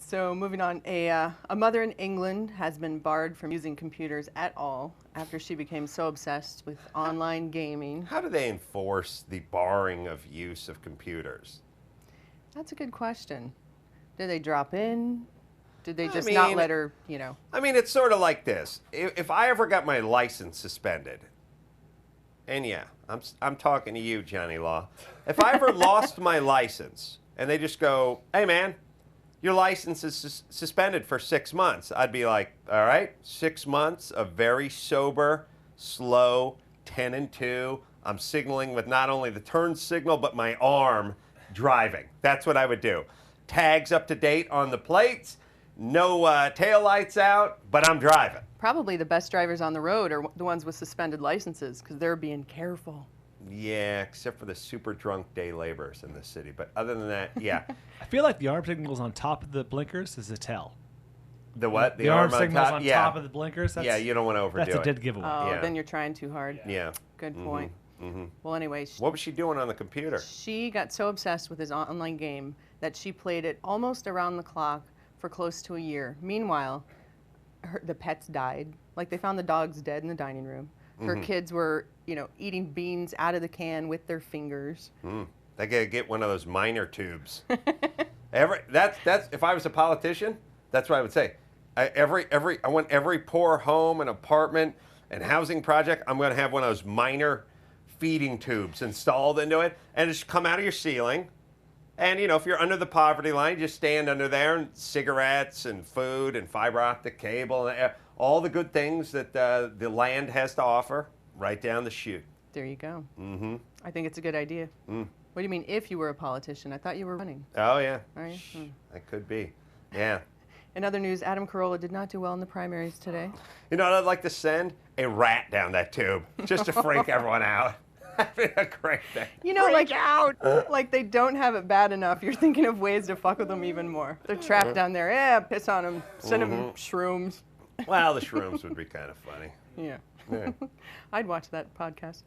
So moving on, a mother in England has been barred from using computers at all after she became so obsessed with online gaming. How do they enforce the barring of use of computers? That's a good question. Did they drop in? Did they just I not mean- let her, you know? I mean, it's sort of like this. If I ever got my license suspended, and yeah, I'm talking to you, Johnny Law. If I ever lost my license and they just go, hey, man, your license is suspended for 6 months, I'd be like, all right, 6 months of very sober, slow, 10 and 2. I'm signaling with not only the turn signal, but my arm driving. That's what I would do. Tags up to date on the plates, no taillights out, but I'm driving. Probably the best drivers on the road are the ones with suspended licenses because they're being careful. Yeah, except for the super drunk day laborers in the city. But other than that, yeah. I feel like the arm signals on top of the blinkers is a tell. The what? The arm on signals top? on Yeah. top of the blinkers? That's, Yeah, you don't want to overdo that's a it. dead giveaway. Oh, Yeah. then you're trying too hard. Yeah. Good point. Mm-hmm. Well, anyway, What was she doing on the computer? she got so obsessed with his online game that she played it almost around the clock for close to a year. Meanwhile, the pets died. Like, they found the dogs dead in the dining room. Her kids were, you know, eating beans out of the can with their fingers. They gotta get one of those minor tubes. That's if I was a politician, that's what I would say. I want every poor home and apartment and housing project, I'm gonna have one of those minor feeding tubes installed into it, and just come out of your ceiling. And you know, if you're under the poverty line, you just stand under there, and cigarettes and food and fiber optic cable and all the good things that the land has to offer, right down the chute. There you go. I think it's a good idea. What do you mean, if you were a politician? I thought you were running. Oh yeah, Are you? I could be. Yeah. In other news, Adam Carolla did not do well in the primaries today. You know what I'd like to send? A rat down that tube, just to freak everyone out. That'd be a great thing. You know, like they don't have it bad enough. You're thinking of ways to fuck with them even more. They're trapped down there. Yeah, piss on them. Send them shrooms. Well, the shrooms would be kind of funny. Yeah. Yeah. I'd watch that podcast.